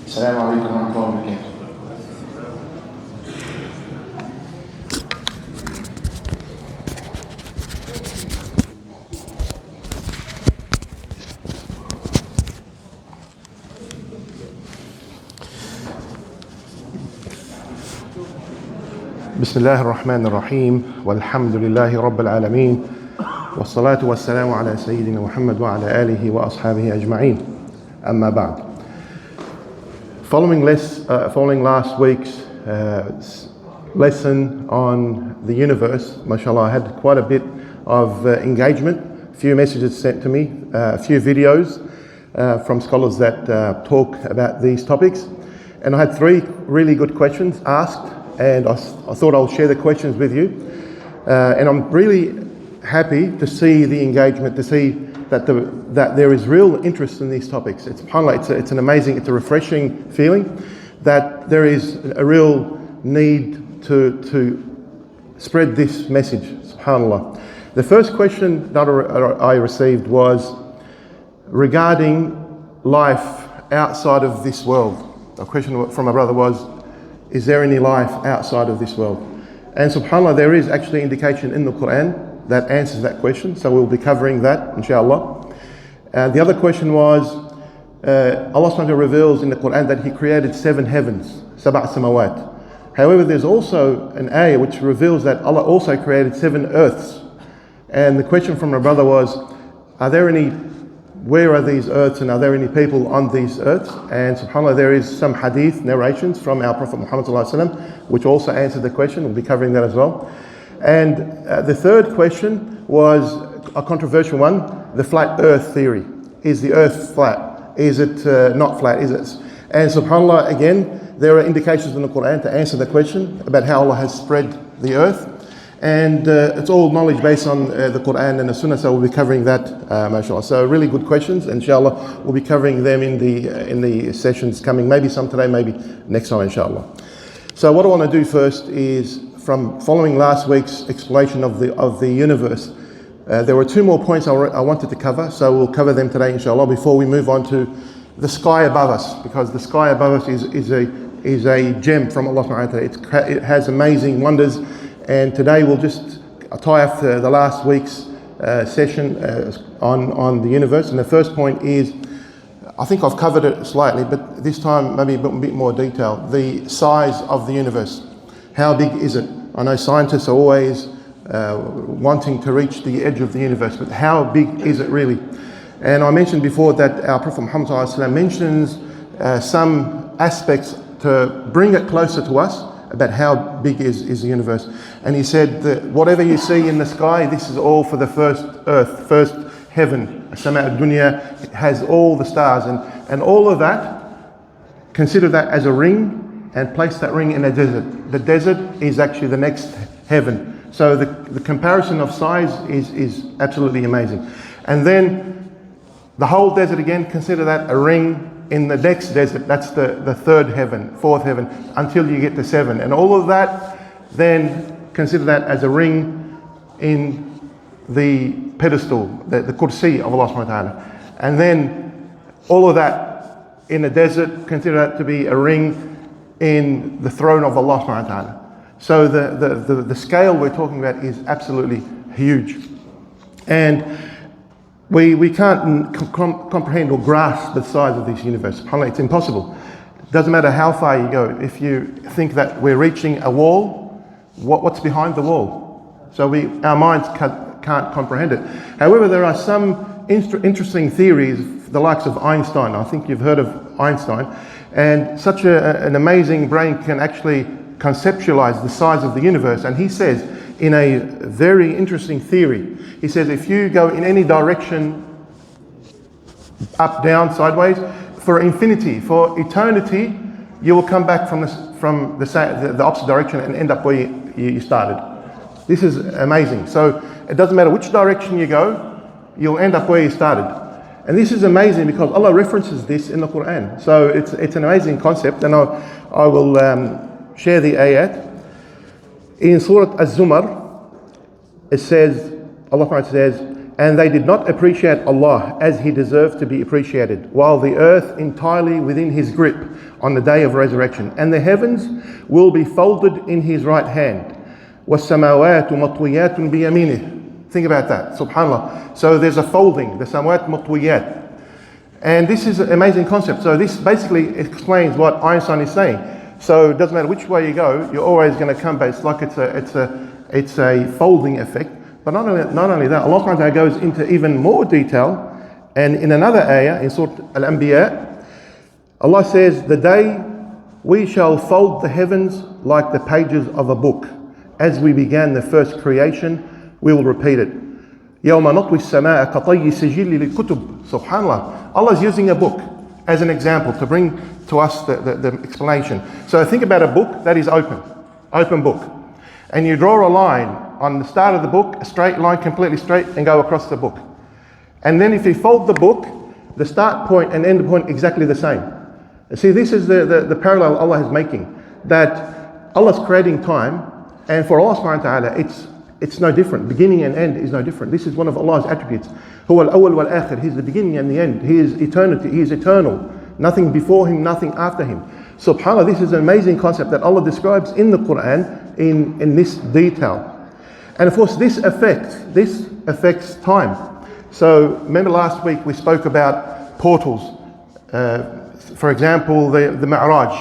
السلام عليكم ورحمة الله وبركاته. بسم الله الرحمن الرحيم والحمد لله رب العالمين والصلاة والسلام على سيدنا محمد وعلى آله وأصحابه أجمعين. أما بعد. Following last week's lesson on the universe, mashallah, I had quite a bit of engagement, a few messages sent to me, a few videos from scholars that talk about these topics. And I had 3 really good questions asked, and I thought I'll share the questions with you. And I'm really happy to see the engagement, to see that there is real interest in these topics. It's an amazing, it's a refreshing feeling that there is a real need to spread this message, subhanAllah. The first question that I received was regarding life outside of this world. A question from a brother was, is there any life outside of this world? And subhanAllah, there is actually indication in the Quran that answers that question, so we'll be covering that, inshallah. The other question was, Allah subhanahu wa ta'ala reveals in the Quran that He created 7 heavens, sab'a samawat. However, there's also an ayah which reveals that Allah also created 7 earths. And the question from our brother was, where are these earths, and are there any people on these earths? And subhanAllah, there is some hadith narrations from our Prophet Muhammad sallallahu alaihi wasallam which also answer the question. We'll be covering that as well. And the third question was a controversial one, the flat earth theory. Is the earth flat? Is it not flat? And subhanAllah, again, there are indications in the Quran to answer the question about how Allah has spread the earth. And it's all knowledge based on the Quran and the Sunnah, so we'll be covering that, mashallah. So really good questions, inshallah. We'll be covering them in the sessions coming, maybe some today, maybe next time, inshallah. So what I want to do first is, from following last week's explanation of the universe, there were 2 more points I wanted to cover, so we'll cover them today, inshallah, before we move on to the sky above us, because the sky above us is a gem from Allah subhanahu wa ta'ala. It has amazing wonders, and today we'll just tie up the last week's session on the universe. And the first point is, I think I've covered it slightly, but this time maybe a bit more detail. The size of the universe. How big is it? I know scientists are always wanting to reach the edge of the universe, but how big is it really? And I mentioned before that our Prophet Muhammad ﷺ mentions some aspects to bring it closer to us about how big is the universe. And he said that whatever you see in the sky, this is all for the first earth, first heaven. Sama ad-dunya, it has all the stars, and all of that, consider that as a ring, and place that ring in a desert. The desert is actually the next heaven. So the comparison of size is absolutely amazing. And then the whole desert again, consider that a ring in the next desert. That's the 3rd heaven, 4th heaven, until you get to 7. And all of that, then consider that as a ring in the pedestal, the kursi of Allah subhanahu wa ta'ala. And then all of that in the desert, consider that to be a ring in the throne of Allah subhanahu wa ta'ala. So the scale we're talking about is absolutely huge. And we can't comprehend or grasp the size of this universe. It's impossible. It doesn't matter how far you go. If you think that we're reaching a wall, what's behind the wall? So our minds can't comprehend it. However, there are some interesting theories, the likes of Einstein. I think you've heard of Einstein. And such an amazing brain can actually conceptualize the size of the universe. And he says, in a very interesting theory, he says if you go in any direction, up, down, sideways, for infinity, for eternity, you will come back from the opposite direction and end up where you started. This is amazing. So it doesn't matter which direction you go, you'll end up where you started. And this is amazing because Allah references this in the Quran. So it's an amazing concept, and I will share the ayat. In Surah Az-Zumar, it says, Allah says, And they did not appreciate Allah as He deserved to be appreciated, while the earth entirely within His grip on the day of resurrection. And the heavens will be folded in His right hand. وَالسَّمَاوَاتُ مَطْوِيَاتٌ بِيَمِينِهِ. Think about that, subhanAllah. So there's a folding, the samawat matwiyat. And this is an amazing concept. So this basically explains what Einstein is saying. So it doesn't matter which way you go, you're always going to come back. It's like it's a folding effect. But not only that, Allah subhanahu wa ta'ala goes into even more detail. And in another ayah, in Surah Al-Anbiya, Allah says, the day we shall fold the heavens like the pages of a book. As we began the first creation, we will repeat it. يَوْمَ نَطْوِي السَّمَاءَ كَطَيِّ سِجِلِّ لِلْكُتُبِ. SubhanAllah. Allah is using a book as an example to bring to us the explanation. So think about a book that is open book. And you draw a line on the start of the book, a straight line, completely straight, and go across the book. And then if you fold the book, the start point and end point exactly the same. See, this is the parallel Allah is making, that Allah's creating time, and for Allah subhanahu wa ta'ala, it's no different. Beginning and end is no different. This is one of Allah's attributes. Huwa al-awwal wal-akhir. He's the beginning and the end. He is eternity. He is eternal. Nothing before Him, nothing after Him. SubhanAllah, this is an amazing concept that Allah describes in the Quran in this detail. And of course, this affects time. So remember last week we spoke about portals. For example, the Mi'raj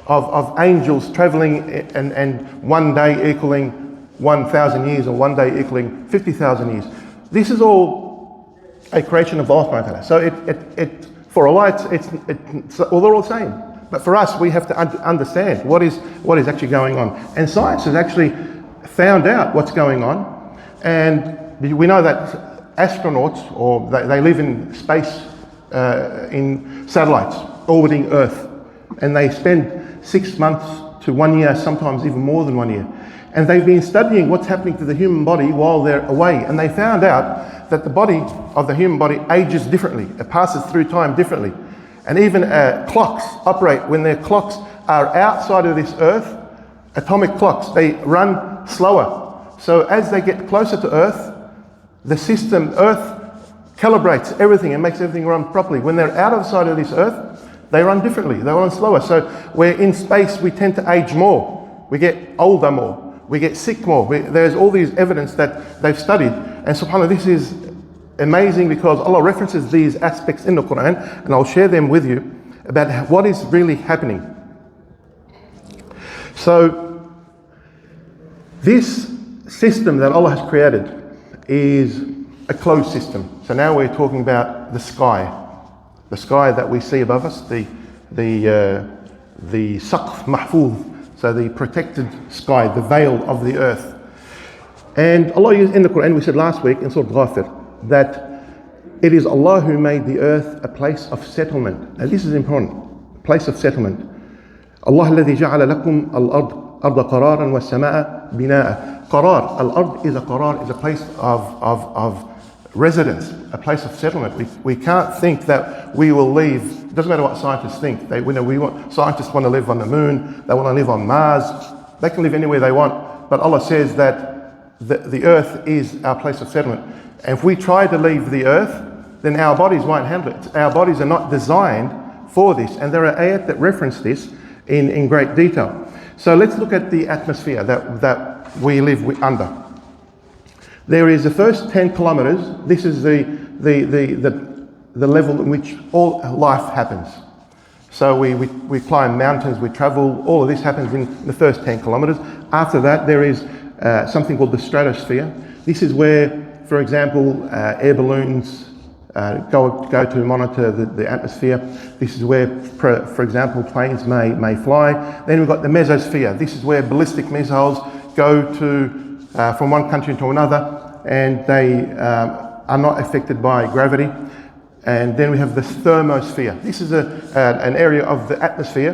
of angels traveling and one day equaling 1,000 years or one day equaling 50,000 years. This is all a creation of Allah subhanahu wa ta'ala. So for Allah, well, they're all the same. But for us, we have to understand what is actually going on. And science has actually found out what's going on. And we know that astronauts, or they live in space in satellites orbiting Earth. And they spend 6 months to 1 year, sometimes even more than 1 year. And they've been studying what's happening to the human body while they're away. And they found out that the body of the human body ages differently. It passes through time differently. And even clocks operate when their clocks are outside of this earth. Atomic clocks, they run slower. So as they get closer to Earth, the system, Earth, calibrates everything and makes everything run properly. When they're outside of this earth, they run differently. They run slower. So where in space we tend to age more. We get older more. We get sick more. There's all these evidence that they've studied. And subhanAllah, this is amazing because Allah references these aspects in the Quran, and I'll share them with you about what is really happening. So this system that Allah has created is a closed system. So now we're talking about the sky that we see above us, the saqf mahfuz. So the protected sky, the veil of the earth. And Allah used in the Quran, we said last week in Surah Ghafir, that it is Allah who made the earth a place of settlement. And this is important, place of settlement. Allah الذي جعل لكم الأرض قرارا والسماء بناء. Qarar, al-ard is a place of residence, a place of settlement. We can't think that we will leave. It doesn't matter what scientists think. Scientists want to live on the moon. They want to live on Mars. They can live anywhere they want. But Allah says that the earth is our place of settlement. And if we try to leave the earth, then our bodies won't handle it. Our bodies are not designed for this. And there are ayat that reference this in great detail. So let's look at the atmosphere that we live under. There is the first 10 kilometers. This is the level in which all life happens. So we climb mountains, we travel, all of this happens in the first 10 kilometers. After that, there is something called the stratosphere. This is where, for example, air balloons go to monitor the atmosphere. This is where, for example, planes may fly. Then we've got the mesosphere. This is where ballistic missiles go from one country to another, and they are not affected by gravity. And then we have the thermosphere. This is an area of the atmosphere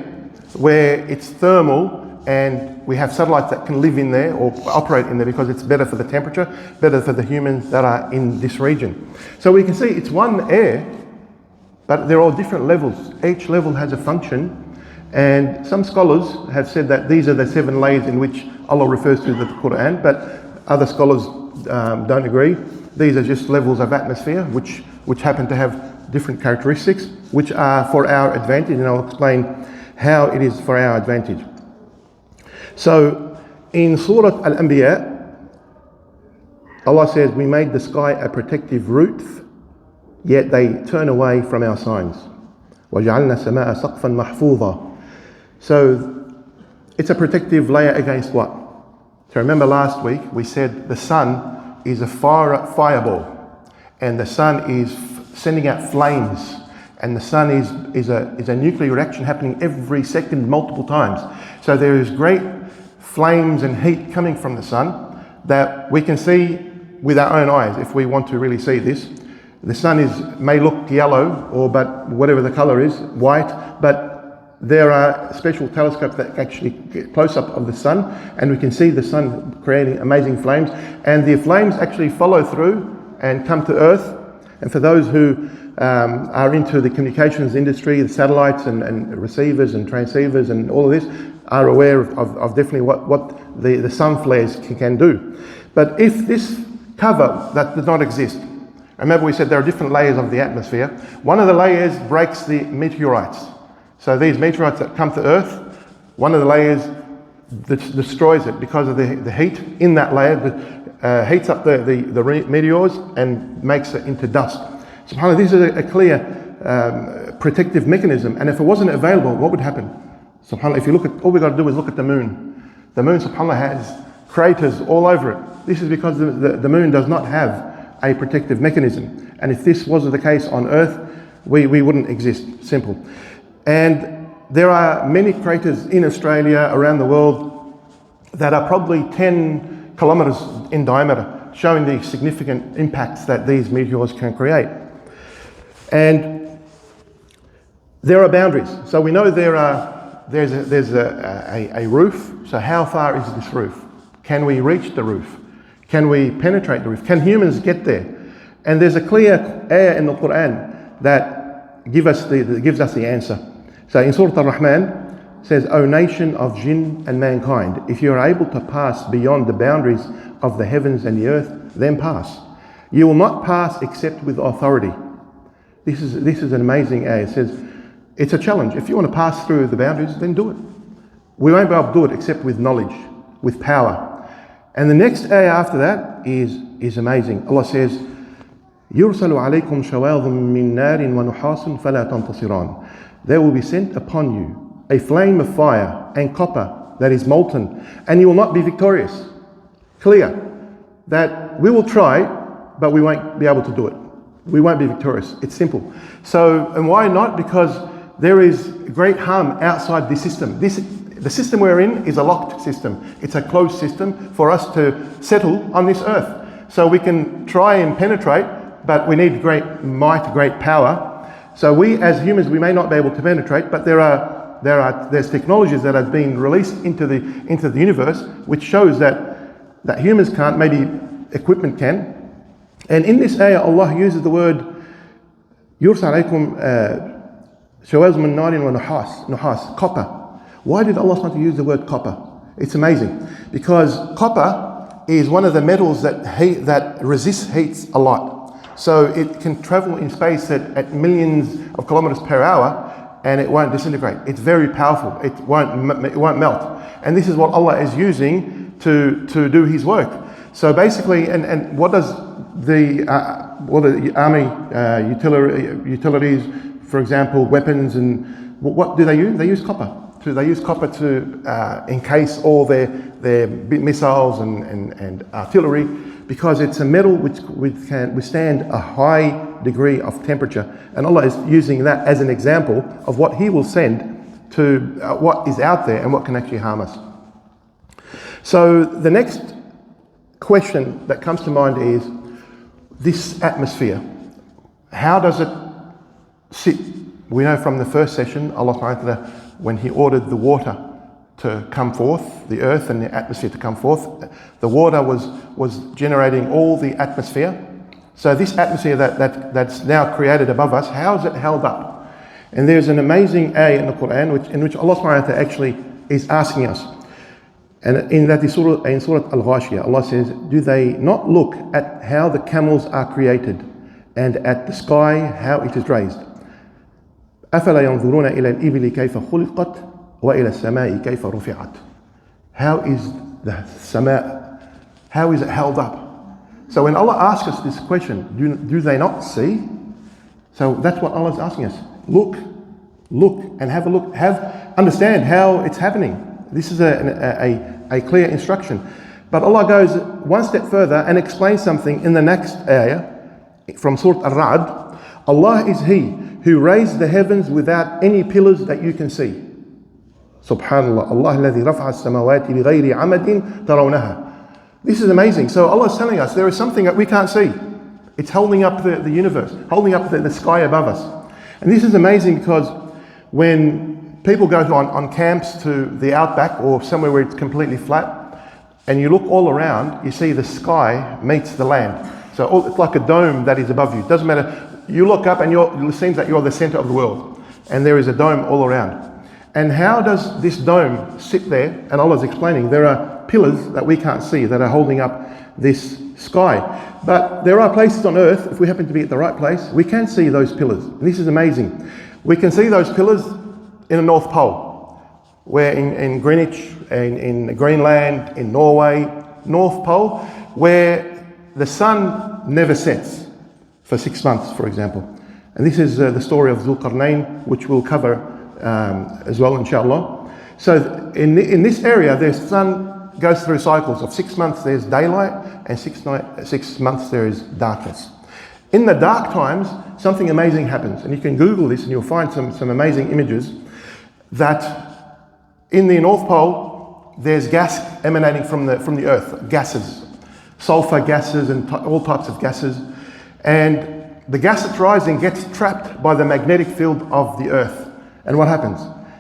where it's thermal, and we have satellites that can live in there or operate in there because it's better for the temperature, better for the humans that are in this region. So we can see it's one air, but they're all different levels. Each level has a function, and some scholars have said that these are the 7 layers in which Allah refers to the Quran, but other scholars don't agree. These are just levels of atmosphere which happen to have different characteristics, which are for our advantage, and I'll explain how it is for our advantage. So in Surah Al-Anbiya, Allah says, we made the sky a protective roof, yet they turn away from our signs. وَجَعَلْنَا السَّمَاءَ سَقْفًا مَحْفُوظًا. So it's a protective layer against what? So remember last week we said the sun is a fireball, and the sun is sending out flames, and the sun is a nuclear reaction happening every second multiple times. So there is great flames and heat coming from the sun that we can see with our own eyes if we want to really see this. The sun may look yellow, but whatever the color is, white, but there are special telescopes that actually get close up of the sun, and we can see the sun creating amazing flames, and the flames actually follow through and come to Earth. And for those who are into the communications industry, the satellites and receivers and transceivers and all of this, are aware of definitely what the sun flares can do. But if this cover that does not exist, remember we said there are different layers of the atmosphere. One of the layers breaks the meteorites. So these meteorites that come to Earth, one of the layers destroys it because of the heat in that layer, heats up the meteors and makes it into dust. SubhanAllah, this is a clear protective mechanism, and if it wasn't available, what would happen? SubhanAllah, if you look at, all we got to do is look at the moon. The moon, SubhanAllah, has craters all over it. This is because the moon does not have a protective mechanism, and if this was the case on Earth, we wouldn't exist. Simple. And there are many craters in Australia, around the world, that are probably 10 kilometers in diameter, showing the significant impacts that these meteors can create. And there are boundaries. So we know there's a roof. So how far is this roof? Can we reach the roof? Can we penetrate the roof? Can humans get there? And there's a clear ayah in the Quran that gives us the answer. So in Surah Al-Rahman, it says, O nation of jinn and mankind, if you are able to pass beyond the boundaries of the heavens and the earth, then pass. You will not pass except with authority. This is an amazing ayah. It says, it's a challenge. If you want to pass through the boundaries, then do it. We won't be able to do it except with knowledge, with power. And the next ayah after that is amazing. Allah says, يُرْسَلُ عَلَيْكُمْ شَوَاظٌ مِّن نَارٍ وَنُحَاسٌ فَلَا تَنْتَصِرَانِ. There will be sent upon you a flame of fire and copper that is molten, and you will not be victorious. Clear that we will try, but we won't be able to do it. We won't be victorious. It's simple. So, and why not? Because there is great harm outside the system. The system we're in is a locked system. It's a closed system for us to settle on this earth. So we can try and penetrate, but we need great might, great power. So we as humans, we may not be able to penetrate, but there's technologies that have been released into the universe, which shows that humans can't, maybe equipment can. And in this ayah, Allah uses the word يُرْسَلْ عَلَيْكُمْ شَوَاظٌ مِّن نَارٍ وَنُحَاسٌ, copper. Why did Allah want to use the word copper? It's amazing, because copper is one of the metals that resists heat a lot. So it can travel in space at millions of kilometers per hour, and it won't disintegrate. It's very powerful. It won't melt. And this is what Allah is using to do His work. So basically, and what does the army utilities, for example, weapons, and what do they use? They use copper. They use copper to encase all their missiles and artillery, because it's a metal which can withstand a high degree of temperature. And Allah is using that as an example of what He will send to what is out there and what can actually harm us. So the next question that comes to mind is this atmosphere. How does it sit? We know from the first session, Allah subhanahu wa ta'ala, when He ordered the water to come forth, the earth and the atmosphere to come forth, the water was generating all the atmosphere. So this atmosphere that's now created above us, how is it held up? And there's an amazing ayah in the Quran in which Allah subhanahu wa ta'ala actually is asking us. And in Surah Al-Ghashiyah, Allah says, do they not look at how the camels are created and at the sky how it is raised? أَفَلَا يَنْظُرُونَ إِلَى الْإِبِلِ كَيْفَ خُلِقَتْ وَإِلَى السَّمَاءِ كَيْفَ رُفِعَتْ. How is the sama, how is it held up? So when Allah asks us this question, do they not see? So that's what Allah is asking us. Look and have a look. Understand how it's happening. This is a clear instruction. But Allah goes one step further and explains something in the next ayah from Surah Al-Ra'd. Allah is He who raised the heavens without any pillars that you can see. Subhanallah. Allah الذي رفع السماوات بغير عمد ترونها. This is amazing. So Allah is telling us there is something that we can't see. It's holding up the universe, holding up the sky above us. And this is amazing because when people go on camps to the outback or somewhere where it's completely flat, and you look all around, you see the sky meets the land. So it's like a dome that is above you. It doesn't matter. You look up and it seems that you're the center of the world. And there is a dome all around. And how does this dome sit there? And Allah is explaining there are pillars that we can't see that are holding up this sky. But there are places on earth, if we happen to be at the right place, we can see those pillars. And this is amazing. We can see those pillars in the North Pole, where in Greenwich, in Greenland, in Norway, North Pole, where the sun never sets for 6 months, for example. And this is the story of Zulqarnain, which we'll cover as well, inshallah. So in this area, the sun goes through cycles of 6 months there's daylight, and 6 months there is darkness. In the dark times, something amazing happens, and you can Google this and you'll find some amazing images that in the North Pole there's gas emanating from the earth, gases, sulfur gases and all types of gases, and the gas that's rising gets trapped by the magnetic field of the earth. And what happens?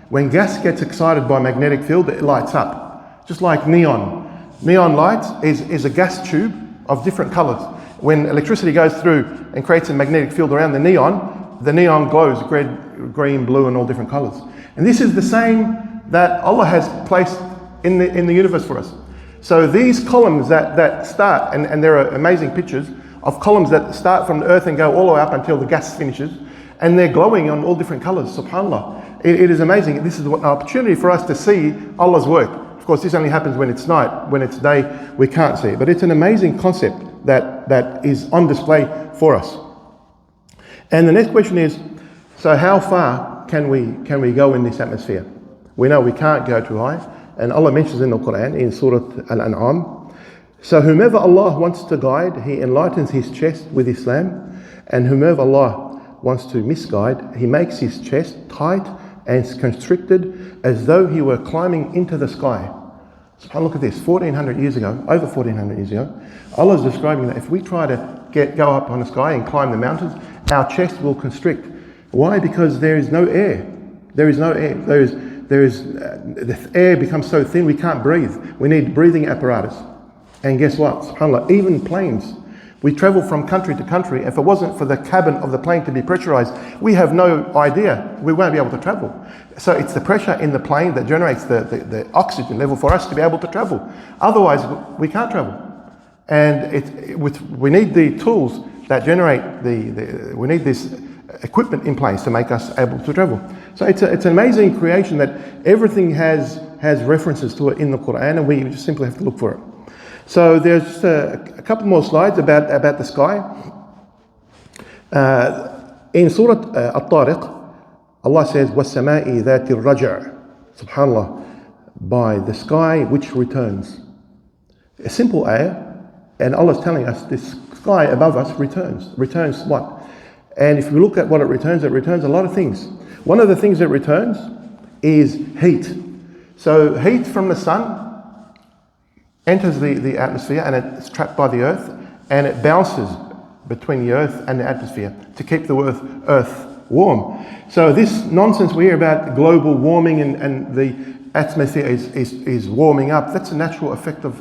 When gas gets excited by magnetic field, it lights up, just like neon. Neon lights is a gas tube of different colors. When electricity goes through and creates a magnetic field around the neon glows red, green, blue, and all different colors. And this is the same that Allah has placed in the universe for us. So these columns that start, and there are amazing pictures of columns that start from the earth and go all the way up until the gas finishes, and they're glowing on all different colors, subhanAllah. It is amazing. This is an opportunity for us to see Allah's work. Of course, this only happens when it's night. When it's day, we can't see it. But it's an amazing concept that is on display for us. And the next question is, so how far can we go in this atmosphere? We know we can't go too high. And Allah mentions in the Quran, in Surah Al-An'am, so whomever Allah wants to guide, He enlightens his chest with Islam. And whomever Allah wants to misguide, He makes his chest tight and constricted as though he were climbing into the sky. So look at this, 1400 years ago, over 1400 years ago, Allah is describing that if we try to go up on the sky and climb the mountains, our chest will constrict. Why? Because there is no air. There is no air. The air becomes so thin we can't breathe. We need breathing apparatus. And guess what? SubhanAllah, even planes. We travel from country to country. If it wasn't for the cabin of the plane to be pressurized, we have no idea. We won't be able to travel. So it's the pressure in the plane that generates the oxygen level for us to be able to travel. Otherwise, we can't travel. And we need the tools that generate we need this equipment in place to make us able to travel. So it's an amazing creation that everything has references to it in the Quran, and we just simply have to look for it. So there's just a couple more slides about the sky. In Surah At-Tariq, Allah says, وَالسَّمَاءِ ذَاتِ الرَّجْعِ. SubhanAllah, by the sky which returns. A simple ayah, and Allah is telling us this sky above us returns. Returns what? And if you look at what it returns a lot of things. One of the things it returns is heat. So heat from the sun enters the atmosphere and it's trapped by the earth, and it bounces between the earth and the atmosphere to keep the earth warm. So this nonsense we hear about global warming and the atmosphere is warming up, that's a natural effect of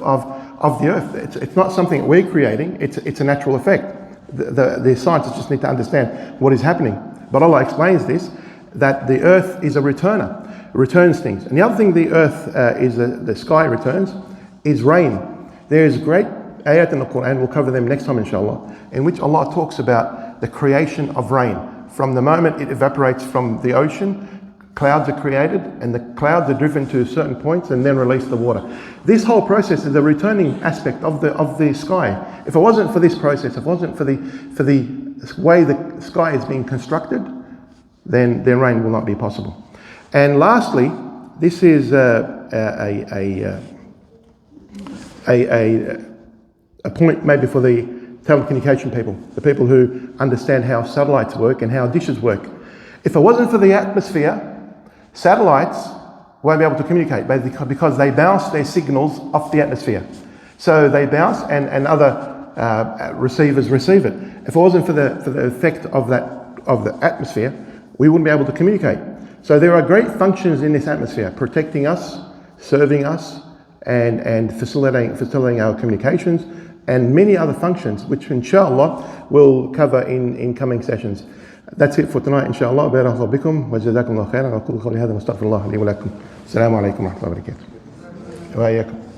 the earth. It's not something that we're creating, it's a natural effect. The scientists just need to understand what is happening. But Allah explains this, that the earth is a returner. returns things. And the other thing the earth the sky returns is rain. There is great ayat in the Quran, we'll cover them next time inshallah, in which Allah talks about the creation of rain. From the moment it evaporates from the ocean, clouds are created, and the clouds are driven to certain points and then release the water. This whole process is the returning aspect of the sky. If it wasn't for this process, if it wasn't for the way the sky is being constructed, then rain will not be possible. And lastly, this is a point maybe for the telecommunication people, the people who understand how satellites work and how dishes work. If it wasn't for the atmosphere, satellites won't be able to communicate because they bounce their signals off the atmosphere. So they bounce and other receivers receive it. If it wasn't for the effect of the atmosphere, we wouldn't be able to communicate. So there are great functions in this atmosphere, protecting us, serving us, and facilitating our communications, and many other functions, which inshallah we'll cover in coming sessions. That's it for tonight, inshallah. Barakallahu bikum wa jazakumullahu khairan. Aqulu qawli hadha wa astaghfirullah li wa lakum. Assalamu alaikum wa rahmatullahi wa barakatuh. Wa iyyakum.